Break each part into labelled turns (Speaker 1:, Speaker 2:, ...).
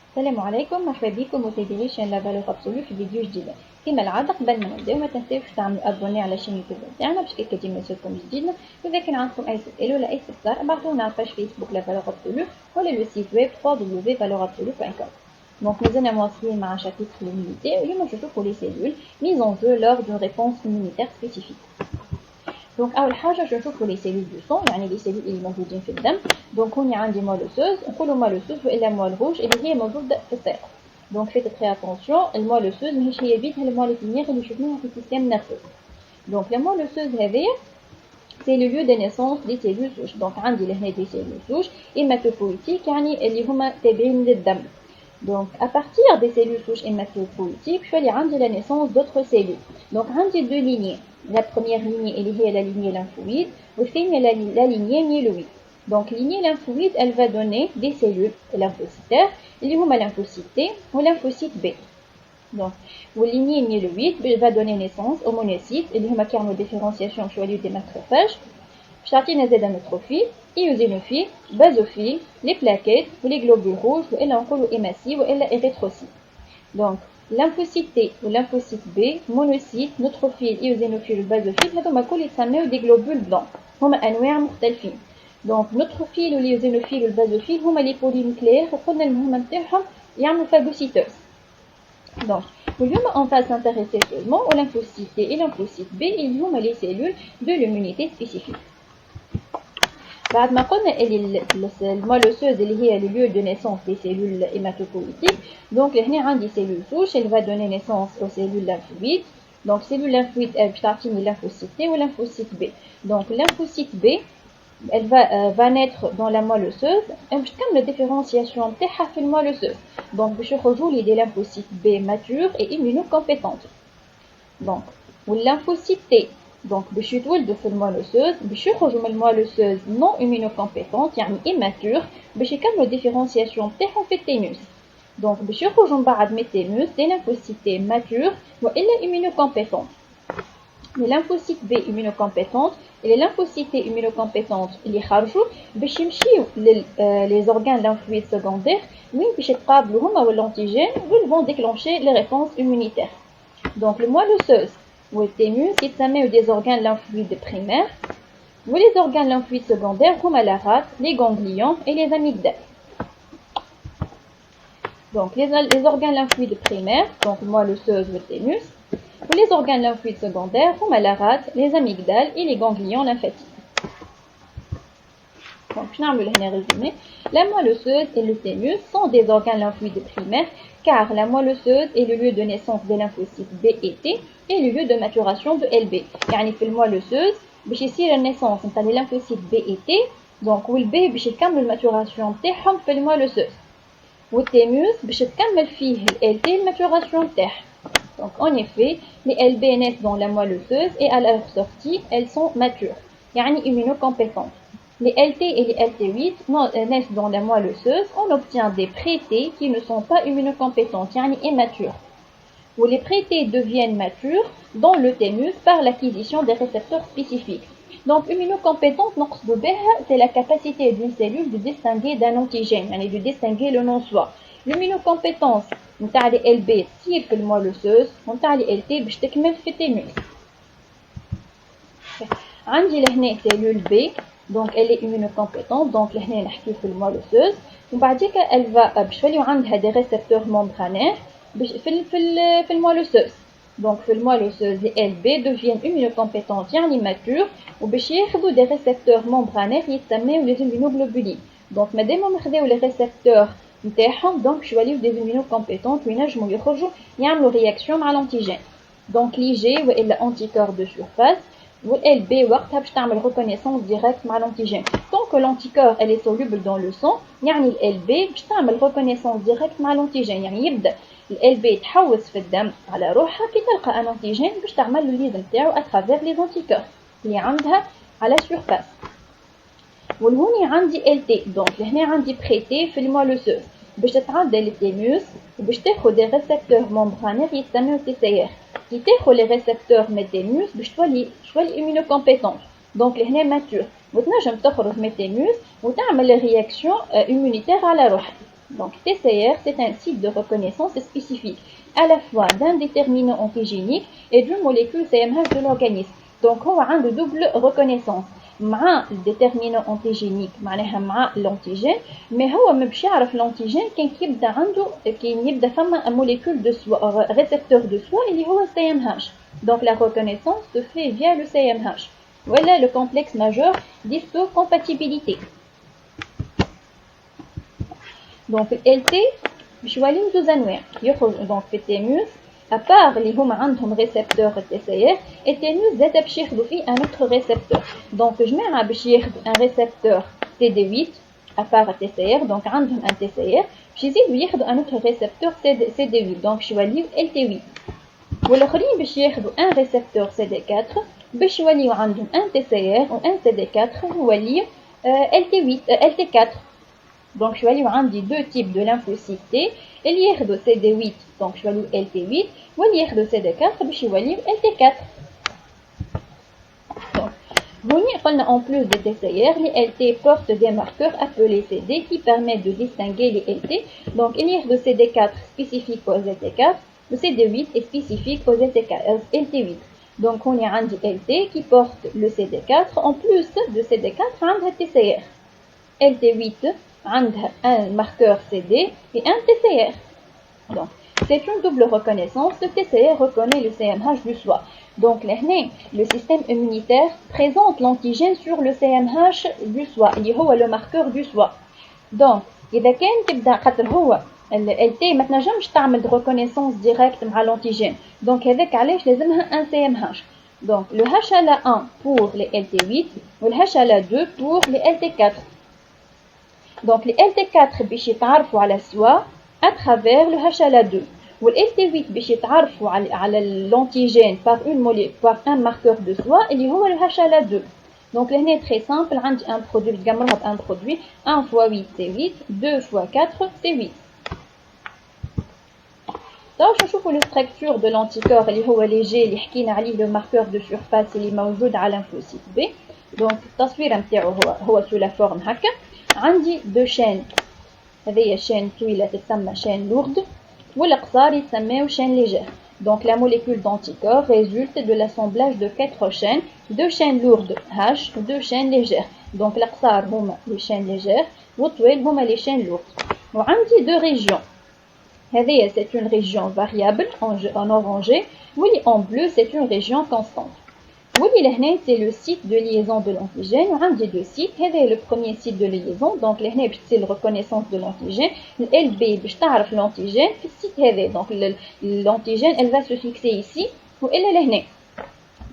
Speaker 1: السلام عليكم، مرحبا بكم متابعي شان لا فالور ابسولو في فيديو جديد. كما العاده قبل ما نبداو ما تنساوش تعملوا ابوني على شان يوتيوب تاعنا باش كي ديما يوصلكم جديدنا. واذا كان عندكم اي سؤال ولا اي استفسار ابعثونا على باج فيسبوك لا فالور ابسولو ولا لو سيت ويب www.valorabsolu.com. دونك مازلنا مواصلين مع شابتر لومينيتي واليوم نشوفوا لي سيلول ميز اون جو لور دون ريبونس immunitaire spécifique. دونك اول حاجه نشوفوا لي سيلول دو سون، يعني لي سيلول اللي موجودين في الدم. دونك هوني عندي مولوسوز، نقولوا مولوسوز والا مول روج اللي هي موجوده في السيق. دونك فيت تري اتونسيون، المولوسوز ماهيش هي بيتها المول الكيميائي اللي شفناها في السيستم نيرفو. دونك لا مولوسوز هذيا سي لو ليو دو نيسونس دي سيلول سوش. دونك عندي لهنا دي سيلول سوش هيماتوبويتيك، يعني اللي هما تابعين للدم. Donc, à partir des cellules souches hématopoïétiques, je vais aller la naissance d'autres cellules. Donc, j'ai deux lignées. La première lignée, elle est la lignée lymphoïde, ou la lignée myéloïde. Donc, la lignée lymphoïde, elle va donner des cellules lymphocytaires, اللي هما lymphocyte T ou lymphocyte B. Donc, la lignée myéloïde va donner naissance aux monocytes, اللي هما كيعملوا différenciation شوية des macrophages. باش تعطينا زاده نيتروفيل، ايوزينوفيل، بازوفيل، لي بلاكيت ولي جلوبول روج والا نقولوا ايماسي والا اريثروسيت. دونك لامفوسيت تي ولامفوسيت بي، مونوسيت، نيتروفيل، ايوزينوفيل وبازوفيل هذوما كل يتسموا دي جلوبول بلون، هما انواع مختلفين. دونك نيتروفيل والايوزينوفيل والبازوفيل هما لي بولينوكليير وقلنا المهمه نتاعهم يعملوا فاغوسيتوز. دونك واليوم on va s'intéresser seulement aux lymphocytes T et lymphocytes B اللي هما les cellules de l'immunité spécifique. بعد ما قلنا اللي المولوسوز اللي هي لو دو نيسونس دي سيلول هيماتوبويتيك، دونك هنا عندي سيلول سوش اللي va donner naissance aux cellules lymphoïdes. دونك سيلول lymphoïde باش تعطيني lymphocyte T و lymphocyte B. دونك lymphocyte B elle va naître dans la moelleuse باش تكمل الديفيرونسياسيون تاعها في المولوسوز. دونك باش يخرجوا لي دي lymphocytes B matures et immunocompétentes. دونك والlymphocyte T دونك باش يتولدوا في المولوسوز باش يخرجوا من المولوسوز نون immunocompétentes يعني immatures باش يكملوا الديفيرونسياسيون تاعهم في التيموس. دونك باش يخرجوا من بعد من التيموس دي lymphocytes T matures والا immunocompétentes. Les lymphocytes B immunocompétentes et les lymphocytes T immunocompétentes اللي خرجوا باش يمشيو les organes lymphoïdes secondaires وين باش يتقابلوا هما والانتيجين وين vont déclencher les réponses immunitaires. Donc le moelleuse ou le thymus يتسموا des organes lymphoïdes primaires ou les organes lymphoïdes secondaires هما la rate, les ganglions et les amygdales. Donc les organes lymphoïdes primaires, donc le moelleuse ou le thymus, ou les organes lymphoïdes secondaires هما la rate, les amygdales et les ganglions lymphatiques. Donc je vais vous résumer. La moelleuse et le thymus sont des organes lymphoïdes primaires car la moelleuse est le lieu de naissance des lymphocytes B et T et le lieu de maturation de LB. يعني في المولوسوز باش يصير النيسونس نتاع لي lymphocytes B et T. دونك والB باش يكمل الماتوراسيون تاعهم في المولوسوز. والتيموس باش تكمل فيه ال LT الماتوراسيون تاعها. Donc en effet, les LB naissent dans la moelleuse et à leur sortie, elles sont matures, يعني immunocompétentes. Les LT et les LT8 naissent dans la moelleuse, on obtient des pré-T qui ne sont pas immunocompétentes, يعني immatures. Où les pré-T deviennent matures dans le thymus par l'acquisition des récepteurs spécifiques. Donc immunocompétente, c'est la capacité d'une cellule de distinguer d'un antigène, يعني de distinguer le non-soi. L'immunocompétence نتاع لي LB تصير في المولوسوز ونتاع لي LT باش تكمل في التيموس. عندي لهنا سيلول B دونك elle est immunocompétente. دونك لهنا نحكيو في المولوسوز ومن بعديك elle va باش يوليو عندها دي ريسبتور ممبرانير باش في المولوسوز. دونك في المولوسوز لي LB deviennent immunocompétentes يعني matures وباش ياخذوا دي ريسبتور ممبرانير يتسموا لي immunoglobulines. دونك مادام خداو لي ريسبتور نتاعهم دونك شواليو دي immunocompétentes وينجموا يخرجوا يعملوا رياكسيون مع الانتيجين. دونك لي جي والا انتيكور دو سورفاس والال بي وقتها باش تعمل ريكونيسونس ديريكت مع الانتيجين. دونك الانتيكور elle est soluble dans le sang يعني ال بي باش تعمل ريكونيسونس ديريكت مع الانتيجين، يعني يبدا ال بي تحوس في الدم على روحها كي تلقى ان انتيجين باش تعمل له الليز نتاعو اترافير لي زانتيكور اللي عندها على سورفاس. ولهوني عندي ال تي. دونك لهنا عندي بريتي في المولوسوز باش تتعدى للتيموس وباش تاخذ دي ريسبتور ممبرانير يتسموا تي سي ار. كي تاخذ لي ريسبتور من التيموس باش تولي immunocompétente. دونك لهنا ماتور وتنجم تخرج من التيموس وتعمل رياكسيون immunitaire على روحها. Donc TCR, c'est un site de reconnaissance spécifique à la fois d'un déterminant antigénique et d'une molécule CMH de l'organisme. Donc on a une double reconnaissance مع الديترمينون انتيجينيك معناها مع الانتيجين مي هو ما باش يعرف الانتيجين كان كيبدا عنده كي يبدا فما موليكول دو سوا ريسبتور دو سوا اللي هو سي ام هاش. دونك لا ريكونيسونس se fait via le CMH ولا le complexe majeur d'histocompatibilité. دونك LT باش يولي زوز انواع يخرج دونك في التيموس ابار اللي هما عندهم ريسبتور TCR التيموس زاد باش ياخذوا فيه ان اوتر ريسبتور. دونك جماعه باش ياخذوا ان ريسبتور CD8 ابار TCR دونك عندهم ان TCR باش يزيدوا ياخذوا ان اوتر ريسبتور CD8 دونك باش يوليو LT8 والاخرين باش ياخذوا ان ريسبتور CD4 باش يوليو عندهم ان TCR و ان CD4 يوليو LT4. Donc je vais aller عندي deux types de lymphocytes T اللي ياخذوا CD8 donc je vais aller LT8 واللي ياخذوا CD4 باش يوليو LT4. Donc هوني قلنا en plus de TCR les LT portent des marqueurs appelés CD qui permettent de distinguer les LT. Donc il y a le CD4 spécifique aux LT4, le CD8 est spécifique aux LT8. Donc on y a un LT qui porte le CD4 en plus de CD4 عندها TCR. LT8 عندها un marqueur CD et un TCR. Donc c'est une double reconnaissance. Le TCR reconnaît le CMH du soi. Donc le système immunitaire présente l'antigène sur le CMH du soi اللي هو le marqueur du soi. Donc إذا كان تبدأ خاطر هو LT ما تنجمش تعمل reconnaissance directe مع l'antigène. Donc هذاك علاش لازمها un CMH. Donc le HLA1 pour les LT8 ou le HLA2 pour les LT4. Donc les LT4 باش يتعرفوا على سوا à travers le HLA2 و LT8 باش يتعرفوا على l'antigène par un marqueur de soi اللي هو le HLA2. Donc لهنا très simple عندي un produit تجمعها بان produit 1 fois 8 c'est 8 2 fois 4 c'est 8. Donc نشوفوا le structure de l'anticorps اللي هو léger اللي حكينا عليه le marqueur de surface اللي موجود على lymphocyte B. Donc التصوير نتاعو هو sous la forme هكا. عندي دو شين هذه شين طويلة تسمى شين لورد والقصار يتسمى شين ليجير. Donc la molécule d'anticorps résulte de l'assemblage de 4 chaînes, 2 chaînes lourdes H, 2 chaînes légères. Donc القصار هما les chaînes légères والطويل هما les chaînes lourdes. وعندي deux régions. هذه c'est une région variable en orangé واللي en bleu c'est une région constante. واللي لهنا c'est le site de liaison de l'antigène وعندي deux sites. هذا le premier site de liaison donc لهنا باش تصير reconnaissance de l'antigène LB باش تعرف l'antigène في السيت هذا. donc l'antigène elle va se fixer ici وإلا لهنا.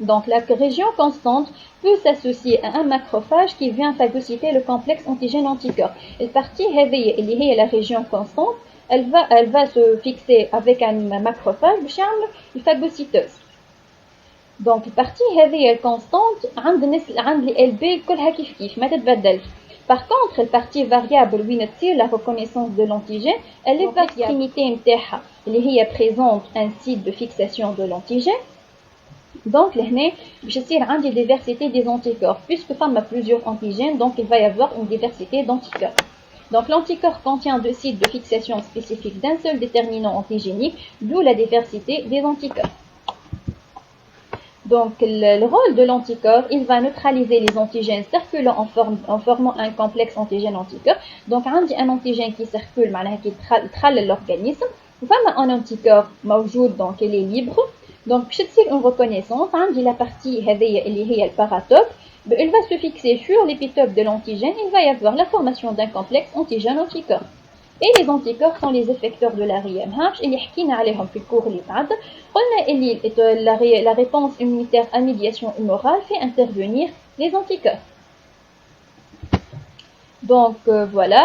Speaker 1: Donc la région constante peut s'associer à un macrophage qui vient phagocyter le complexe antigène-anticorps. La partie هذه اللي هي la région constante elle va se fixer avec un macrophage باش يعمل الphagocytose. Donc البارتي هذه الكونستانت عند لي LB كلها كيف ما تتبدلش. Par contre البارتي فاريابل وين تصير لا reconnaissance de l'antigène elle est proximité نتاعها اللي هي présente un site de fixation de l'antigène. Donc لهنا باش تصير عندي diversité des anticorps puisque فما plusieurs antigènes donc il va y avoir une diversité d'anticorps. Donc l'anticorps contient deux sites de fixation spécifiques d'un seul déterminant antigénique, d'où la diversité des anticorps. Donc le rôle de l'anticorps, il va neutraliser les antigènes circulant en formant un complexe antigène-anticorps. Donc un antigène qui circule معناها qui تخلل l'organisme. وفما un anticorps موجود donc il est libre. Donc باش تصير une reconnaissance عندي la partie هذه اللي هي الباراتوب. Il va se fixer sur l'épitope de l'antigène. Il va y avoir la formation d'un complexe antigène-anticorps. Et les anticorps sont les effecteurs de la RIMH اللي حكينا عليهم في الكور اللي بعد. قلنا اللي la réponse immunitaire à médiation humorale fait intervenir les anticorps. Donc voilà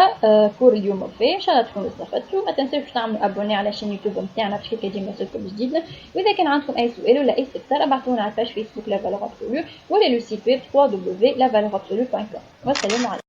Speaker 1: كور اليوم وفي ان شاء الله تكونوا استفدتوا. ما تنسوش تعملوا ابوني على شين يوتيوب نتاعنا باش كي ديما يوصلكم جديد. واذا كان عندكم اي سؤال ولا اي استفسار ابعثونا على الباج فيسبوك لا فالور ابسولو ولا لو سيت ويب www.lavaleurebsolue.com. والسلام عليكم.